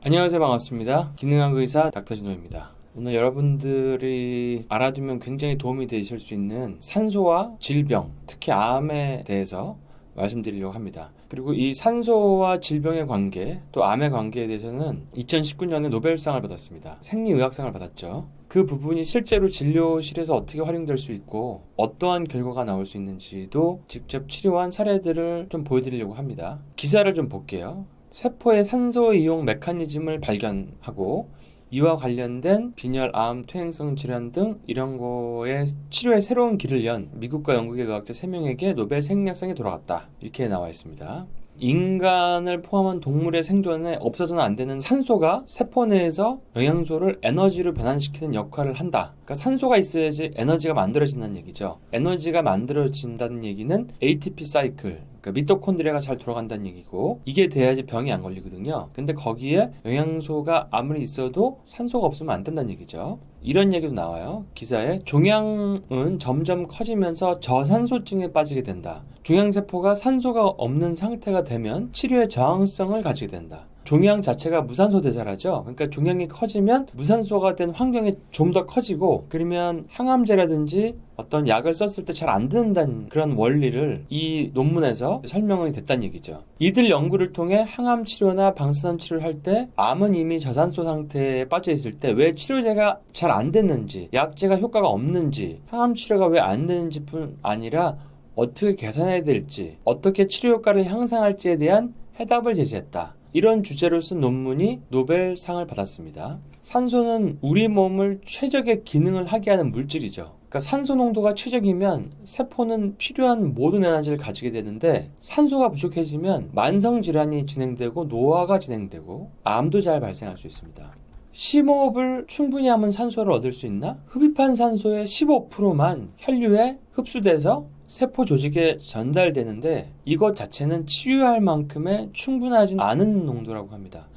안녕하세요. 반갑습니다. 기능학 의사 닥터진호입니다. 오늘 여러분들이 알아두면 굉장히 도움이 되실 수 있는 산소와 질병, 특히 암에 대해서 말씀드리려고 합니다. 그리고 이 산소와 질병의 관계, 또 암의 관계에 대해서는 2019년에 노벨상을 받았습니다. 생리의학상을 받았죠. 그 부분이 실제로 진료실에서 어떻게 활용될 수 있고 어떠한 결과가 나올 수 있는지도 직접 치료한 사례들을 좀 보여드리려고 합니다. 기사를 좀 볼게요. 세포의 산소 이용 메커니즘을 발견하고 이와 관련된 빈혈, 암, 퇴행성 질환 등 이런 거에 치료의 새로운 길을 연 미국과 영국의 의학자 3명에게 노벨 생리학상이 돌아갔다. 이렇게 나와 있습니다. 인간을 포함한 동물의 생존에 없어서는 안 되는 산소가 세포 내에서 영양소를 에너지로 변환시키는 역할을 한다. 그러니까 산소가 있어야지 에너지가 만들어진다는 얘기죠. 에너지가 만들어진다는 얘기는 ATP 사이클, 그러니까 미토콘드리아가 잘 돌아간다는 얘기고, 이게 돼야지 병이 안 걸리거든요. 근데 거기에 영양소가 아무리 있어도 산소가 없으면 안 된다는 얘기죠. 이런 얘기도 나와요. 기사에 종양은 점점 커지면서 저산소증에 빠지게 된다. 종양세포가 산소가 없는 상태가 되면 치료에 저항성을 가지게 된다. 종양 자체가 무산소 대사라죠. 그러니까 종양이 커지면 무산소가 된 환경이 좀 더 커지고, 그러면 항암제라든지 어떤 약을 썼을 때 잘 안 듣는다는 그런 원리를 이 논문에서 설명이 됐다는 얘기죠. 이들 연구를 통해 항암 치료나 방사선 치료를 할 때 암은 이미 저산소 상태에 빠져 있을 때 왜 치료제가 잘 안 됐는지, 약제가 효과가 없는지, 항암 치료가 왜 안 되는지 뿐 아니라 어떻게 개선해야 될지, 어떻게 치료 효과를 향상할지에 대한 해답을 제시했다. 이런 주제로 쓴 논문이 노벨상을 받았습니다. 산소는 우리 몸을 최적의 기능을 하게 하는 물질이죠. 그러니까 산소 농도가 최적이면 세포는 필요한 모든 에너지를 가지게 되는데, 산소가 부족해지면 만성질환이 진행되고 노화가 진행되고 암도 잘 발생할 수 있습니다. 심호흡을 충분히 하면 산소를 얻을 수 있나? 흡입한 산소의 15%만 혈류에 흡수돼서 세포 조직에 전달되는데, 이것 자체는 치유할 만큼의 충분하지 않은 농도라고 합니다.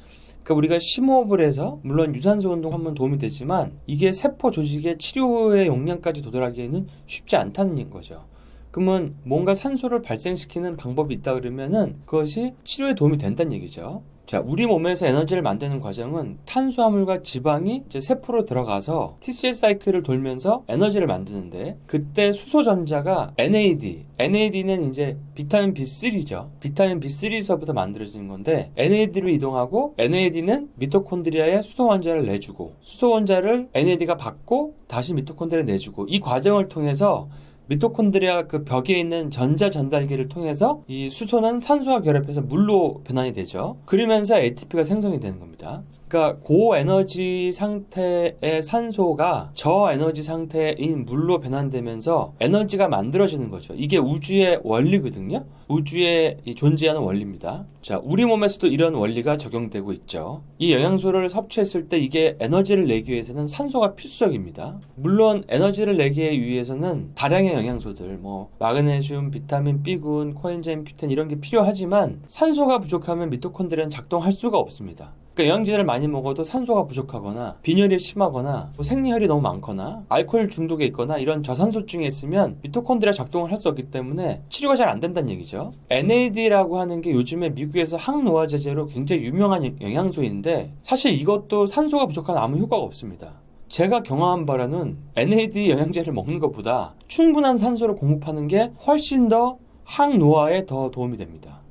그러니까 우리가 심호흡을 해서 물론 유산소 운동하면 도움이 되지만 이게 세포 조직의 치료의 용량까지 도달하기에는 쉽지 않다는 거죠. 그러면 뭔가 산소를 발생시키는 방법이 있다 그러면은 그것이 치료에 도움이 된다는 얘기죠. 자, 우리 몸에서 에너지를 만드는 과정은 탄수화물과 지방이 이제 세포로 들어가서 TCL 사이클을 돌면서 에너지를 만드는데, 그때 수소전자가 NAD는 이제 비타민 B3죠. 비타민 B3에서부터 만들어지는 건데, NAD로 이동하고, NAD는 미토콘드리아에 수소 원자를 내주고, 수소 원자를 NAD가 받고 다시 미토콘드리아에 내주고, 이 과정을 통해서 미토콘드리아 그 벽에 있는 전자 전달기를 통해서 이 수소는 산소와 결합해서 물로 변환이 되죠. 그러면서 ATP가 생성이 되는 겁니다. 그러니까 고에너지 상태의 산소가 저에너지 상태인 물로 변환되면서 에너지가 만들어지는 거죠. 이게 우주의 원리거든요. 우주에 존재하는 원리입니다. 자, 우리 몸에서도 이런 원리가 적용되고 있죠. 이 영양소를 섭취했을 때 이게 에너지를 내기 위해서는 산소가 필수적입니다. 물론 에너지를 내기 위해서는 다량의 영양소들, 마그네슘, 비타민 B군, 코엔자임 Q10 이런 게 필요하지만 산소가 부족하면 미토콘드리아는 작동할 수가 없습니다. 그러니까 영양제를 많이 먹어도 산소가 부족하거나 빈혈이 심하거나 생리혈이 너무 많거나 알코올 중독에 있거나 이런 저산소증에 있으면 미토콘드리아 작동을 할 수 없기 때문에 치료가 잘 안 된다는 얘기죠. NAD라고 하는 게 요즘에 미국에서 항노화 제제로 굉장히 유명한 영양소인데, 사실 이것도 산소가 부족하면 아무 효과가 없습니다. 제가 경험한 바로는 NAD 영양제를 먹는 것보다 충분한 산소를 공급하는 게 훨씬 더 항노화에 더 도움이 됩니다.